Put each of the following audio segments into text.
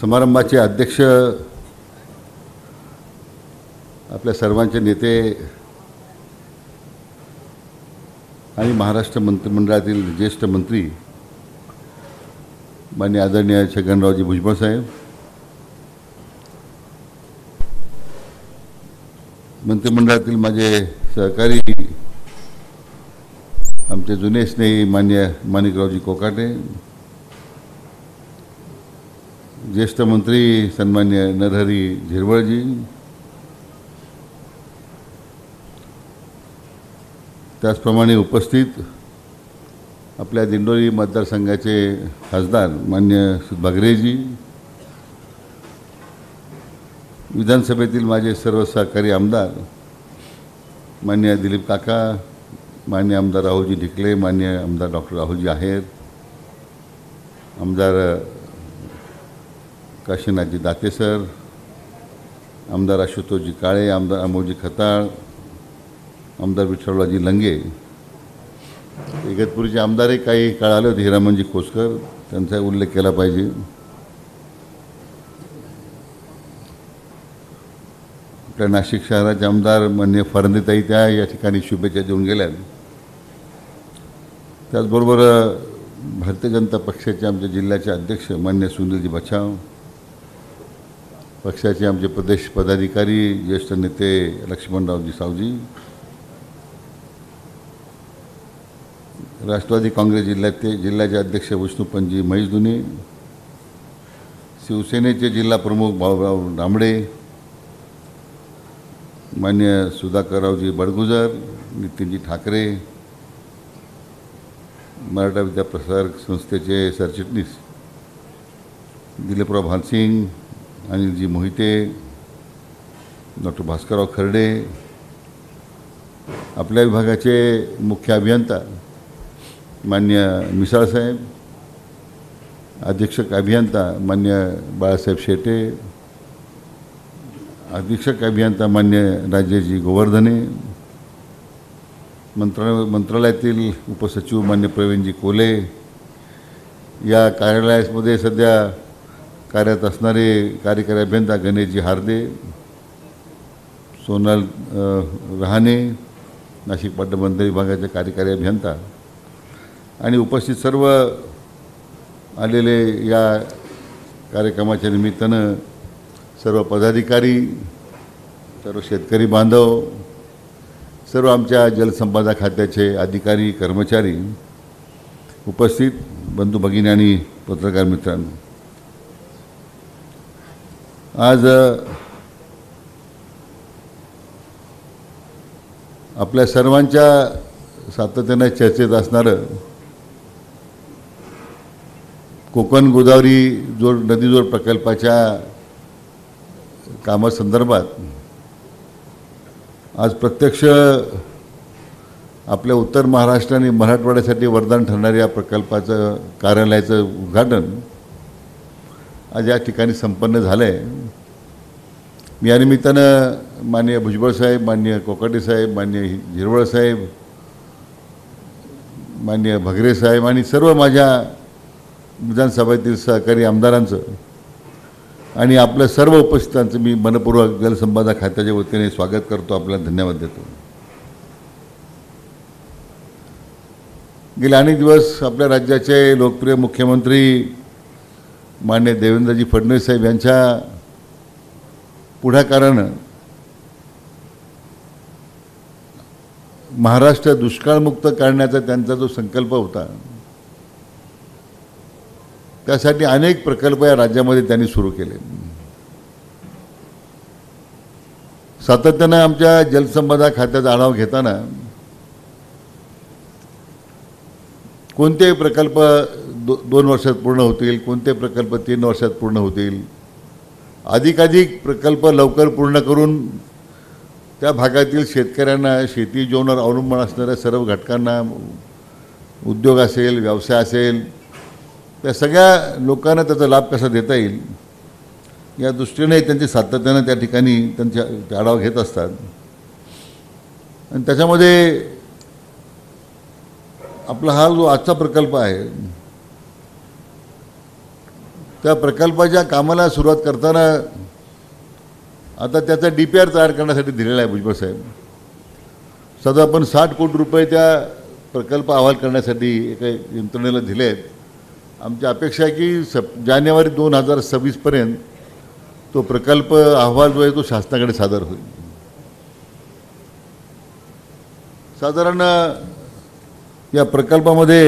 समारंभाचे अध्यक्ष आपल्या सर्वांचे नेते आणि महाराष्ट्र मंत्रिमंडळातील ज्येष्ठ मंत्री माननीय आदरणीय छगनरावजी भुजबळ साहेब, मंत्रिमंडळातील माझे सहकारी आमचे जुने स्नेही माननीय माणिकरावजी कोकाटे, ज्येष्ठ मंत्री सन्मान्य नरहरी झिरवळजी, त्याचप्रमाणे उपस्थित आपल्या दिंडोरी मतदारसंघाचे खासदार मान्य सुभागरेजी, विधानसभेतील माझे सर्व सहकारी आमदार मान्य दिलीप काका, मान्य आमदार राहुलजी ढिकले, मान्य आमदार डॉक्टर राहुलजी आहेर, आमदार काशीनाथजी दाते सर, आमदार आशुतोषजी काळे, आमदार अमोलजी खताळ, आमदार विठ्ठलरावजी लंगे, इगतपुरीचे आमदारही काही काळ आले होते, हिरामनजी खोसकर, त्यांचा उल्लेख केला पाहिजे. आपल्या नाशिक शहराचे आमदार माननीय फरंदेताई त्या या ठिकाणी शुभेच्छा देऊन गेल्या. त्याचबरोबर भारतीय जनता पक्षाचे आमच्या जिल्ह्याचे अध्यक्ष मान्य सुनीलजी बछाव, पक्षाचे आमचे प्रदेश पदाधिकारी ज्येष्ठ नेते लक्ष्मणरावजी सावजी, राष्ट्रवादी काँग्रेस जिल्ह्याचे अध्यक्ष विष्णुपंतजी महेशधुनी, शिवसेनेचे जिल्हा प्रमुख भाऊराव दामडे, मान्य सुधाकररावजी बडगुजर, नितीनजी ठाकरे, मराठा विद्याप्रसारक संस्थेचे सरचिटणीस दिलीपराव भानसिंग, अनिलजी मोहिते, डॉक्टर भास्करराव खर्डे, आपल्या विभागाचे मुख्य अभियंता मान्य मिसाळ साहेब, अधीक्षक अभियंता मान्य बाळासाहेब शेटे, अधीक्षक अभियंता मान्य राजेशजी गोवर्धने, मंत्रालयातील उपसचिव मान्य प्रवीणजी कोले, या कार्यालयामध्ये सध्या कार्यरत असणारे कार्यकारी अभियंता गणेशजी हार्दे, सोनाल रहाणे, नाशिक पाटबंधारे विभागाचे कार्यकारी अभियंता आणि उपस्थित सर्व आलेले या कार्यक्रमाच्या निमित्तानं सर्व पदाधिकारी, सर्व शेतकरी बांधव, सर्व आमच्या जलसंपदा खात्याचे अधिकारी कर्मचारी, उपस्थित बंधू भगिनी आणि पत्रकार मित्रांनो, आज आपल्या सर्वांच्या सातत्याने चर्चेत असणारं कोकण गोदावरी नदीजोड प्रकल्पाच्या कामासंदर्भात आज प्रत्यक्ष आपल्या उत्तर महाराष्ट्र आणि मराठवाड्यासाठी वरदान ठरणाऱ्या या प्रकल्पाचं कार्यालयाचं उद्घाटन आज या ठिकाणी संपन्न झालं आहे. मी या निमित्तानं माननीय भुजबळ साहेब, माननीय कोकाटे साहेब, माननीय झिरवळ साहेब, माननीय भगरे साहेब आणि सर्व माझ्या विधानसभेतील सहकारी आमदारांचं आणि आपल्या सर्व उपस्थितांचं मी मनपूर्वक जलसंपदा खात्याच्या वतीने स्वागत करतो, आपल्याला धन्यवाद देतो. गेले अनेक दिवस आपल्या राज्याचे लोकप्रिय मुख्यमंत्री माननीय देवेंद्रजी फडणवीस साहेब यांच्या पुढाकारानं महाराष्ट्र दुष्काळमुक्त करण्याचा त्यांचा जो संकल्प होता, त्यासाठी अनेक प्रकल्प या राज्यामध्ये त्यांनी सुरू केले. सातत्यानं आमच्या जलसंपदा खात्याचा आढावा घेताना कोणते प्रकल्प 2 वर्षात पूर्ण होतील, कोणते प्रकल्प 3 वर्षात पूर्ण होतील, अधिकाधिक प्रकल्प लवकर पूर्ण करून त्या भागातील शेतकऱ्यांना, शेती जीवनावर अवलंबून असणाऱ्या सर्व घटकांना, उद्योग असेल, व्यवसाय असेल, त्या सगळ्या लोकांना त्याचा लाभ कसा देता येईल या दृष्टीने त्यांची सातत्यानं त्या ठिकाणी त्यांच्या आढावा घेत असतात. आणि त्याच्यामध्ये आपला हा जो आजचा प्रकल्प आहे त्या प्रकल्पाच्या कामाला सुरुवात करताना आता त्याचा DPR तयार करण्यासाठी दिलेला आहे भुजबळ साहेब. सध्या आपण 60 कोटी रुपये त्या प्रकल्प अहवाल करण्यासाठी एका यंत्रणेला दिले आहेत. आमची अपेक्षा आहे की जानेवारी 2026 पर्यंत तो प्रकल्प अहवाल जो आहे तो शासनाकडे सादर होईल. साधारण या प्रकल्पामध्ये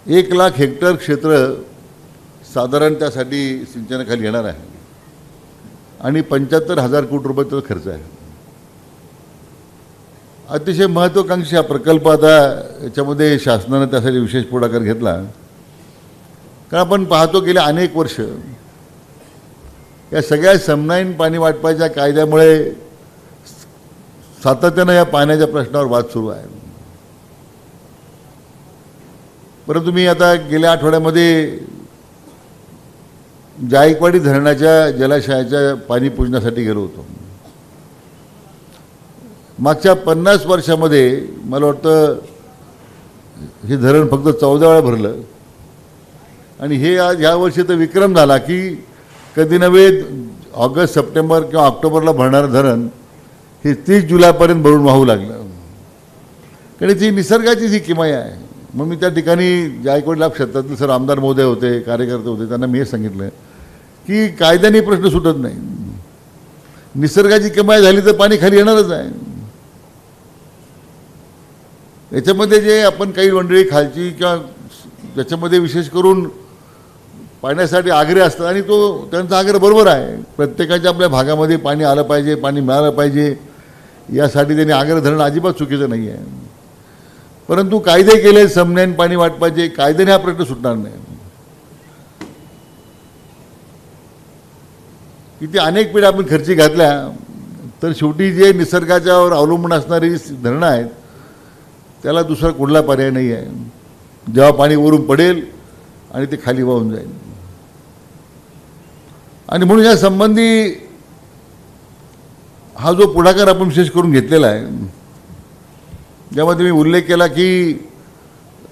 1,00,000 हेक्टर क्षेत्र साधारण त्यासाठी सिंचनाखाली येणार आहे आणि 75,000 कोटी रुपये खर्च आहे. अतिशय महत्त्वाकांक्षी हा प्रकल्प. आता याच्यामध्ये शासनाने त्यासाठी विशेष पुढाकार घेतला, कारण आपण पाहतो गेले अनेक वर्ष या सगळ्या समनाईन पाणी वाटपाच्या कायद्यामुळे सातत्यानं या पाण्याच्या प्रश्नावर वाद सुरू आहे. परंतु मी आता गेल्या आठवड्यामध्ये जायकवाडी धरणाच्या जलाशयाच्या पाणी पूजनासाठी गेलो होतो. मागच्या 50 वर्षामध्ये मला वाटतं हे धरण फक्त 14 वेळा भरलं आणि हे आज ह्या वर्षी तर विक्रम झाला की कधी नव्हे ऑगस्ट, सप्टेंबर किंवा ऑक्टोबरला भरणारं धरण हे 30 जुलैपर्यंत भरून वाहू लागलं. कारण ती निसर्गाची जी किमया आहे. मग मी त्या ठिकाणी जायकवाडीला क्षेत्रातील सर आमदार महोदय होते, कार्यकर्ते होते, त्यांना मी हे सांगितलं की कायद्याने प्रश्न सुटत नाही. निसर्गाची किमया झाली तर पाणी खाली येणारच आहे. याच्यामध्ये जे आपण काही मंडळी खालची किंवा त्याच्यामध्ये विशेष करून पाण्यासाठी आग्रह असतात आणि तो त्यांचा आग्रह बरोबर आहे. प्रत्येकाच्या आपल्या भागामध्ये पाणी आलं पाहिजे, पाणी मिळालं पाहिजे यासाठी त्यांनी आग्रह धरणं अजिबात चुकीचं नाही आहे. परंतु कायदे केले समन्यान पाणी वाटपाचे, कायद्याने हा प्रश्न सुटणार नाही. किती अनेक पिढ्या आपण खर्ची घातल्या तर शेवटी जे निसर्गाच्यावर अवलंबून असणारी धरणं आहेत त्याला दुसरा कुठला पर्याय नाही आहे. जेव्हा पाणी वरून पडेल आणि ते खाली वाहून जाईल. आणि म्हणून या संबंधी हा जो पुढाकार आपण विशेष करून घेतलेला आहे, ज्यामध्ये मी उल्लेख केला की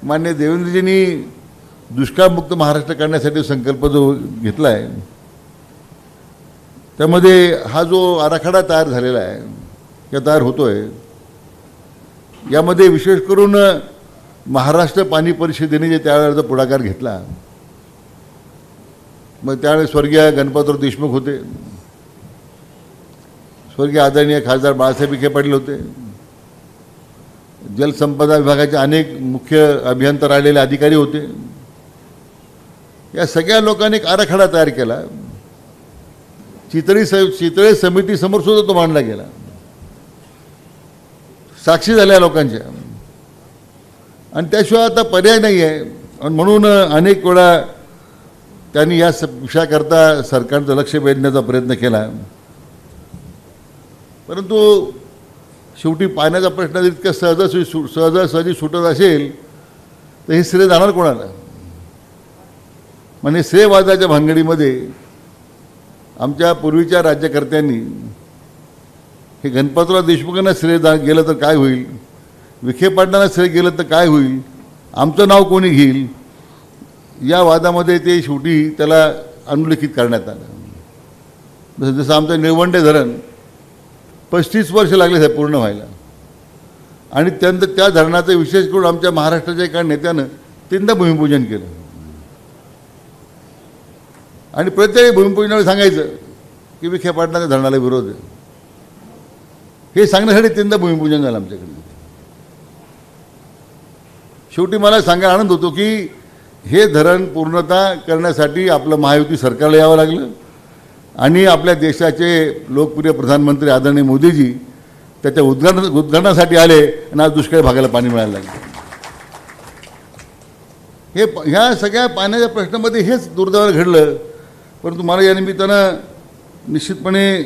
माननीय देवेंद्रजींनी दुष्काळमुक्त महाराष्ट्र करण्यासाठी संकल्प जो घेतला आहे त्यामध्ये हा जो आराखडा तयार झालेला आहे किंवा तयार होतोय, यामध्ये विशेष करून महाराष्ट्र पाणी परिषदेने जे त्यावेळेचा पुढाकार घेतला, मग त्यावेळेस स्वर्गीय गणपतराव देशमुख होते, स्वर्गीय आदरणीय खासदार बाळासाहेब विखे पाटील होते, जलसंपदा विभागाचे अनेक मुख्य अभियंता राहिलेले अधिकारी होते. या सगळ्या लोकांनी एक आराखडा तयार केला. चितळे समितीसमोर सुद्धा तो मांडला गेला. साक्षी झाल्या लोकांच्या. आणि त्याशिवाय आता पर्याय नाही आहे. आणि म्हणून अनेक वेळा त्यांनी या विषयाकरता सरकारचं लक्ष वेधण्याचा प्रयत्न केला. परंतु शेवटी पाण्याचा प्रश्न इतक्या सहजासहजी सुटत असेल तर हे श्रेय जाणार कोणाला? म्हणजे श्रेयवादाच्या भानगडीमध्ये आमच्या पूर्वीच्या राज्यकर्त्यांनी हे गणपतराव देशमुखांना श्रेय गेलं तर काय होईल, विखे पाटलांना श्रेय गेलं तर काय होईल, आमचं नाव कोणी घेईल, या वादामध्ये ते शेवटी त्याला अनुलिखित करण्यात आलं. जसं आमचं निळवंडे धरण 35 वर्ष लागले साहेब पूर्ण व्हायला. आणि त्यानंतर त्या धरणाचं विशेष करून आमच्या महाराष्ट्राच्या एका नेत्यानं 3दा भूमिपूजन केलं. आणि प्रत्येक भूमिपूजनाला सांगायचं की विखे पाटलांच्या धरणाला विरोध आहे. हे सांगण्यासाठी 3दा भूमिपूजन झालं आमच्याकडे. शेवटी मला सांगायला आनंद होतो की हे धरण पूर्णता करण्यासाठी आपलं महायुती सरकारला यावं लागलं आणि आपल्या देशाचे लोकप्रिय प्रधानमंत्री आदरणीय मोदीजी त्याच्या उद्घाटनासाठी आले आणि आज दुष्काळी भागाला पाणी मिळायला लागले. ह्या सगळ्या पाण्याच्या प्रश्नामध्ये हेच दुर्दैवानं घडलं. परंतु मला या निमित्तानं निश्चितपणे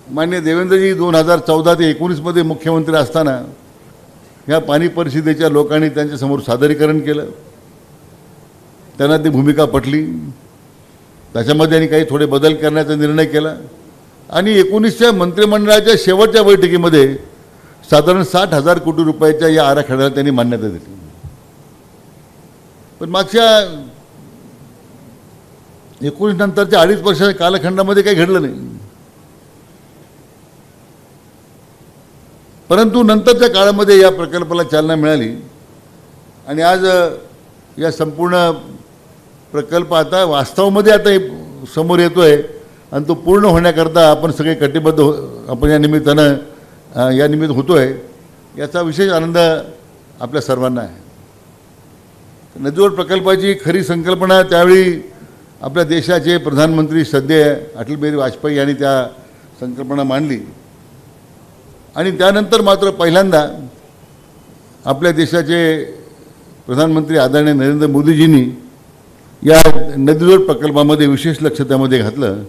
माननीय देवेंद्रजी 2014 ते 19 मुख्यमंत्री असताना ह्या पाणी परिषदेच्या लोकांनी त्यांच्यासमोर सादरीकरण केलं. त्यांना ती भूमिका पटली. त्याच्यामध्ये त्यांनी काही थोडे बदल करण्याचा निर्णय केला आणि 19च्या मंत्रिमंडळाच्या शेवटच्या बैठकीमध्ये साधारण 60,000 कोटी रुपयाच्या या आराखड्याला त्यांनी मान्यता दिली. पण मागच्या 19 नंतरच्या 2.5 वर्षाच्या कालखंडामध्ये काही घडलं नाही. परंतु नंतरच्या काळामध्ये या प्रकल्पाला चालना मिळाली आणि आज या संपूर्ण प्रकल्प आता वास्तवामध्ये आता समोर येतोय आणि तो पूर्ण होण्याकरता आपण सगळे कटिबद्ध आपण या निमित्त होतोय. याचा विशेष आनंद आपल्या सर्वांना आहे. नदीजोड प्रकल्पाची खरी संकल्पना त्यावेळी आपल्या देशाचे प्रधानमंत्री सध्या अटल बिहारी वाजपेयी यांनी त्या संकल्पना मांडली आणि त्यानंतर मात्र पहिल्यांदा आपल्या देशाचे प्रधानमंत्री आदरणीय नरेंद्र मोदीजींनी या नदीजोड प्रकल्पामध्ये विशेष लक्ष त्यामध्ये घातलं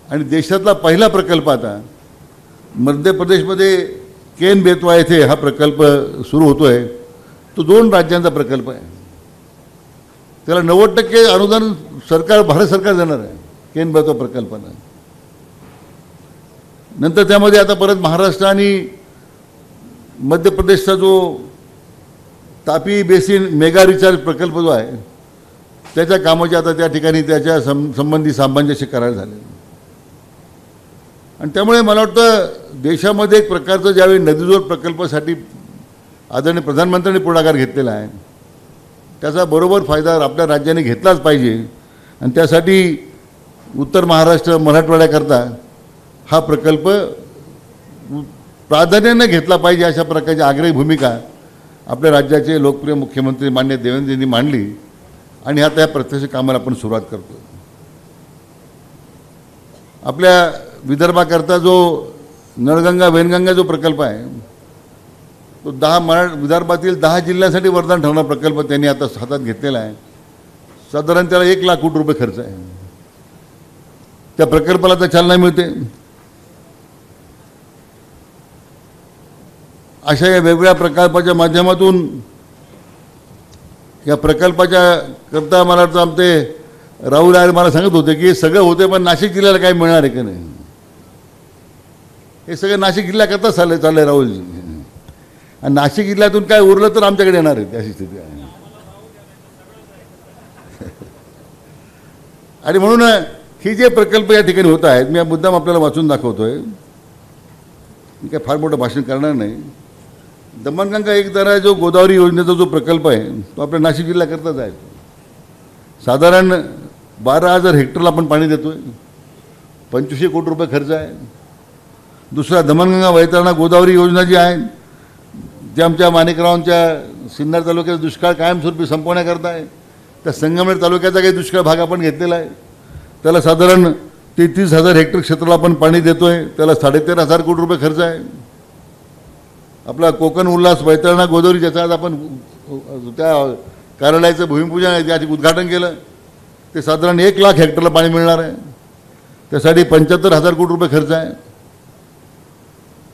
आणि देशातला पहिला प्रकल्प आता मध्य प्रदेशमध्ये केन बेतवा येथे हा प्रकल्प सुरू होतोय. तो 2 राज्यांचा प्रकल्प आहे. त्याला 90% अनुदान भारत सरकार देणार आहे केन बेतवा प्रकल्पाला. नंतर त्यामध्ये आता परत महाराष्ट्र आणि मध्य प्रदेशचा जो तापी बेसिन मेगा रिचार्ज प्रकल्प जो आहे त्याच्या कामाचे आता त्या ठिकाणी त्याच्या संबंधी सामंजस्य करार झाले. आणि त्यामुळे मला वाटतं देशामध्ये एक प्रकारचं ज्यावेळी नदीजोड प्रकल्पासाठी आदरणीय प्रधानमंत्र्यांनी पुढाकार घेतलेला आहे त्याचा बरोबर फायदा आपल्या राज्याने घेतलाच पाहिजे. आणि त्यासाठी उत्तर महाराष्ट्र मराठवाड्याकरता हा प्रकल्प प्राधान्याने घेतला पाहिजे अशा प्रकारची आग्रही भूमिका आपल्या राज्याचे लोकप्रिय मुख्यमंत्री माननीय देवेंद्रजींनी मांडली आणि आता या प्रत्यक्ष कामाला आपण सुरुवात करतो. आपल्या विदर्भाकरता जो नळगंगा वैनगंगा जो प्रकल्प आहे तो विदर्भातील 10 जिल्ह्यांसाठी वरदान ठरणारा प्रकल्प त्यांनी आता हातात घेतलेला आहे. साधारण त्याला 1 लाख कोटी रुपये खर्च आहे. त्या प्रकल्पाला आता चालना मिळते. अशा या वेगवेगळ्या प्रकल्पाच्या माध्यमातून या प्रकल्पाच्या करता मला वाटतं आमचे राहुल आयर मला सांगत होते की सगळं होते पण नाशिक जिल्ह्याला काय मिळणार आहे का नाही. हे सगळं नाशिक जिल्ह्याकरता चाललंय राहुलजी. आणि नाशिक जिल्ह्यातून काय उरलं तर आमच्याकडे येणार आहे अशी स्थिती आहे. आणि म्हणून हे जे प्रकल्प या ठिकाणी होत आहेत मी मुद्दाम आपल्याला वाचून दाखवतोय. मी काय फार मोठं भाषण करणार नाही. दमणगंगा एक दरा जो गोदावरी योजनेचा जो प्रकल्प आहे तो आपल्या नाशिक जिल्ह्याकरताच आहे. साधारण 12,000 हेक्टरला आपण पाणी देतोय. 2500 कोटी रुपये खर्च आहे. दुसरा दमणगंगा वैतरणा गोदावरी योजना जी आहे जी आमच्या माणिकरावांच्या सिन्नर तालुक्याचा दुष्काळ कायमस्वरूपी संपवण्याकरता आहे. त्या संगमनेर तालुक्याचा काही दुष्काळ भाग आपण घेतलेला आहे. त्याला साधारण 33,000 हेक्टर क्षेत्राला आपण पाणी देतोय. त्याला 13,500 कोटी रुपये खर्च आहे. आपला कोकण उल्हास वैतरणा गोदावरी ज्याचा आज आपण त्या कार्यालयाचं भूमिपूजन याचे उद्घाटन केलं ते साधारण 1 लाख हेक्टरला पाणी मिळणार आहे. त्यासाठी 75,000 कोटी रुपये खर्च आहे.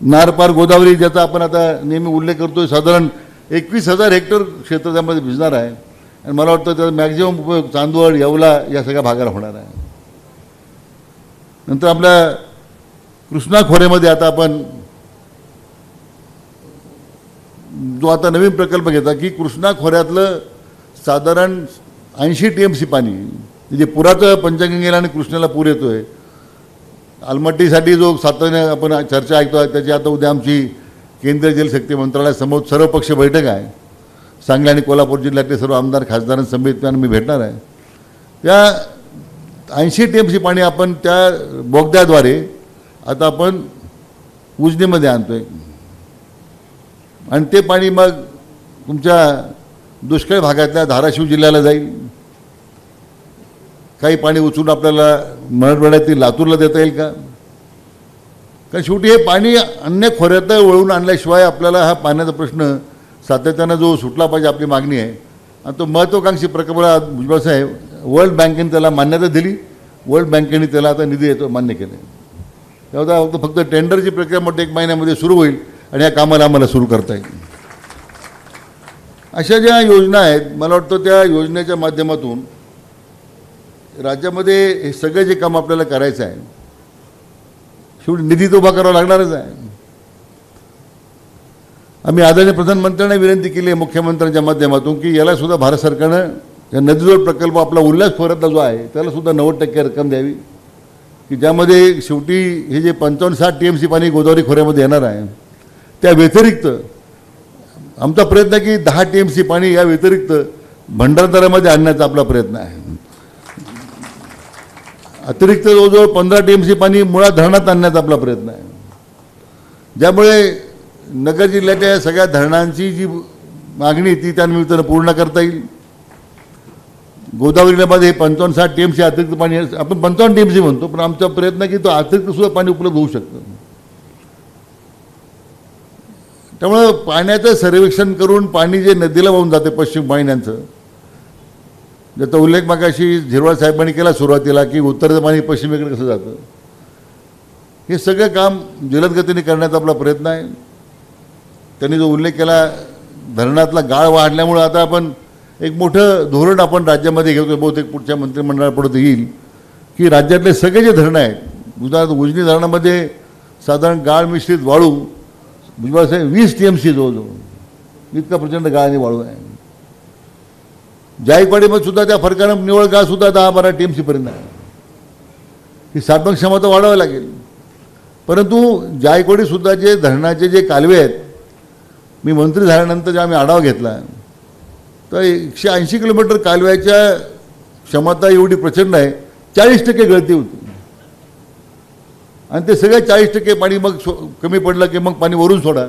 नारपार गोदावरी ज्याचा आपण आता नेहमी उल्लेख करतोय साधारण 21,000 हेक्टर क्षेत्र त्यामध्ये भिजणार आहे. आणि मला वाटतं त्याचा मॅक्झिमम उपयोग चांदवड येवला या सगळ्या भागाला होणार आहे. नंतर आपल्या कृष्णा खोऱ्यामध्ये आता आपण जो आता नवीन प्रकल्प घेता की कृष्णा खोऱ्यातलं साधारण 80 TMC पाणी जे पुराचं पंचगंगेला आणि कृष्णाला पूर येतोय. आलमट्टीसाठी जो सातत्याने आपण चर्चा ऐकतो त्याची आता उद्या आमची केंद्रीय जलशक्ती मंत्रालयासमोर सर्वपक्षीय बैठक आहे. सांगली आणि कोल्हापूर जिल्ह्यातले सर्व आमदार खासदारांसमेत मी भेटणार आहे. त्या 80 TMC पाणी आपण त्या बोगद्याद्वारे आता आपण उजनीमध्ये आणतोय आणि ते पाणी मग तुमच्या दुष्काळ भागातल्या धाराशिव जिल्ह्याला जाईल. काही पाणी उचलून आपल्याला मराठवाड्यातील लातूरला देता येईल का. कारण शेवटी हे पाणी अन्य खोऱ्यात वळून आणल्याशिवाय आपल्याला हा पाण्याचा प्रश्न सातत्यानं जो सुटला पाहिजे आपली मागणी आहे. आणि तो महत्त्वाकांक्षी प्रकल्प भुजबळ साहेब वर्ल्ड बँकेने त्याला मान्यता दिली. वर्ल्ड बँकेने त्याला आता निधी येतो मान्य केले. तेव्हा फक्त टेंडरची प्रक्रिया मोठ्या 1 महिन्यामध्ये सुरू होईल आणि या कामाला आम्हाला सुरू करता येईल. अशा ज्या योजना आहेत मला वाटतं त्या योजनेच्या माध्यमातून राज्यामध्ये हे सगळे जे काम आपल्याला करायचं आहे शेवटी निधी तो उभा करावा लागणारच आहे. आम्ही आदरणीय प्रधानमंत्र्यांना विनंती केली आहे मुख्यमंत्र्यांच्या माध्यमातून की याला सुद्धा भारत सरकारनं या नदीजोड प्रकल्प आपला उल्हास खोऱ्यातला जो आहे त्याला सुद्धा 90% रक्कम द्यावी, की ज्यामध्ये शेवटी हे जे 55-60 TMC पाणी गोदावरी खोऱ्यामध्ये येणार आहे त्या व्यतिरिक्त आमचा प्रयत्न आहे की 10 TMC पाणी या व्यतिरिक्त भंडारदऱ्यामध्ये आणण्याचा आपला प्रयत्न आहे. अतिरिक्त जवळजवळ 15 TMC पाणी मुळात धरणात आणण्याचा आपला प्रयत्न आहे, ज्यामुळे नगर जिल्ह्याच्या सगळ्या धरणांची जी मागणी ती त्यानिमित्तानं पूर्ण करता येईल. गोदावरी नदीमध्ये 55-60 TMC अतिरिक्त पाणी, आपण 55 TMC म्हणतो, पण आमचा प्रयत्न की तो अतिरिक्त सुद्धा पाणी उपलब्ध होऊ शकतं. त्यामुळं पाण्याचं सर्वेक्षण करून पाणी जे नदीला वाहून जाते पश्चिम वाहिन्यांचं, ज्याचा उल्लेख मागाशी झिरवाळ साहेबांनी केला सुरुवातीला की उत्तरेचं पाणी पश्चिमेकडे कसं जातं, हे सगळं काम जलद गतीने करण्याचा आपला प्रयत्न आहे. त्यांनी जो उल्लेख केला धरणातला गाळ वाढल्यामुळं आता आपण एक मोठं धोरण आपण राज्यामध्ये घेतो, बहुतेक पुढच्या मंत्रिमंडळापुढे येईल की राज्यातले सगळे जे धरणं आहेत, उदाहरणार्थ उजनी धरणामध्ये साधारण गाळ मिश्रित वाळू भुजबळ साहेब 20 TMC जवळजवळ इतका प्रचंड गाळ आणि वाळू आहे. जायकवाडीमध्ये सुद्धा त्या फरकानं निवळ गाळ सुद्धा 10-12 TMC पर्यंत आहे. ही साठवण क्षमता वाढवावी लागेल. परंतु जायकवाडीसुद्धा जे धरणाचे जे कालवे आहेत, मी मंत्री झाल्यानंतर जेव्हा आम्ही आढावा घेतला तर 180 किलोमीटर कालव्याच्या क्षमता एवढी प्रचंड आहे, 40% गळती होती. आणि ते सगळ्या 40% पाणी मग कमी पडलं की मग पाणी वरून सोडा.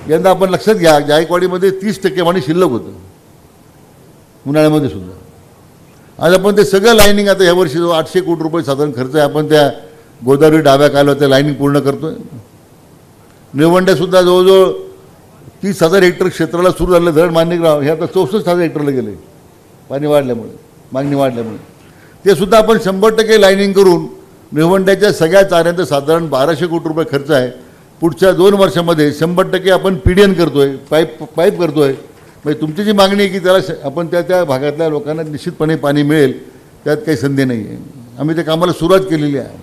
यंदा आपण लक्षात घ्या जायकवाडीमध्ये 30% पाणी शिल्लक होतं उन्हाळ्यामध्ये सुद्धा. आज आपण ते सगळं लाईनिंग आता ह्यावर्षी जो 800 कोटी रुपये साधारण खर्च आहे, आपण त्या गोदावरी डाव्या कालव्याचं लाईनिंग पूर्ण करतोय. निळवंड्यासुद्धा जवळजवळ 30,000 हेक्टर क्षेत्राला सुरू झालं धरण माणिकराव, हे आता 64,000 हेक्टरला गेले पाणी वाढल्यामुळे, मागणी वाढल्यामुळे. ते सुद्धा आपण 100% लाईनिंग करून निळवंड्याच्या सगळ्या चाऱ्यांचं साधारण 1200 कोटी रुपये खर्च आहे. पुढच्या 2 वर्षामध्ये 100% आपण PDN करतोय, पाईप करतोय. म्हणजे तुमची जी मागणी आहे की त्याला आपण त्या भागातल्या लोकांना निश्चितपणे पाणी मिळेल, त्यात काही संधी नाही आहे. आम्ही त्या कामाला सुरुवात केलेली आहे.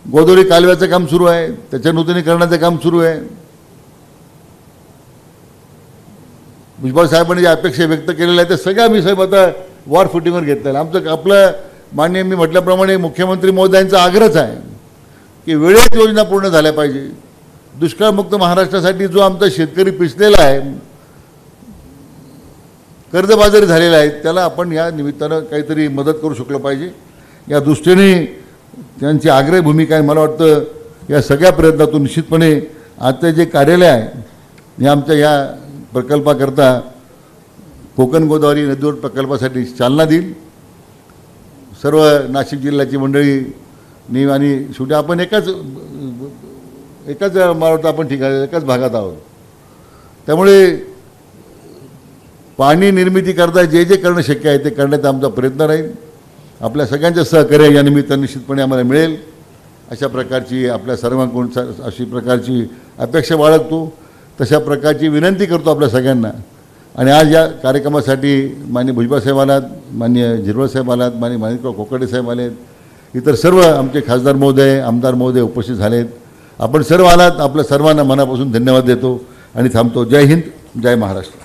गोदावरी कालव्याचं काम सुरू आहे, त्याच्या नूतनीकरणाचं काम सुरू आहे. भुजबळ साहेबांनी ज्या अपेक्षा व्यक्त केलेल्या आहेत त्या सगळ्या मी साहेब आता वॉर फुटिंगवर घेतलेलं. आपलं माननीय मी म्हटल्याप्रमाणे मुख्यमंत्री महोदयांचा आग्रहच आहे की वेळेत योजना पूर्ण झाल्या पाहिजे. दुष्काळमुक्त महाराष्ट्रासाठी जो आमचा शेतकरी पिचलेला आहे, कर्जबाजारी झालेला आहे, त्याला आपण या निमित्तानं काहीतरी मदत करू शकलो पाहिजे. या दृष्टीने त्यांची आग्रही भूमिका आहे. मला वाटतं या सगळ्या प्रयत्नातून निश्चितपणे आता जे कार्यालय आहे हे आमच्या या प्रकल्पाकरता कोकण गोदावरी नदीजोड प्रकल्पासाठी चालना देईल. सर्व नाशिक जिल्ह्याची मंडळी आणि शेवटी आपण एकाच मला वाटतं आपण ठिकाणी एकाच भागात आहोत. त्यामुळे पाणी निर्मिती करता जे जे करणं शक्य आहे ते करण्याचा आमचा प्रयत्न राहील. आपल्या सगळ्यांचं सहकार्य या निमित्तानं निश्चितपणे आम्हाला मिळेल अशा प्रकारची आपल्या सर्वांकडून अशी प्रकारची अपेक्षा बाळगतो. तशा प्रकारची विनंती करतो आपल्या सगळ्यांना. आणि आज या कार्यक्रमासाठी माननीय भुजबळ साहेब आलात, माननीय झिरवाळ साहेब आलात, माननीय माणिकराव कोकाटे साहेब आलेत, इतर सर्व आमचे खासदार महोदय, आमदार महोदय उपस्थित झालेत. आपण सर्व आलात, आपल्या सर्वांना मनापासून धन्यवाद देतो आणि थांबतो. जय हिंद, जय महाराष्ट्र.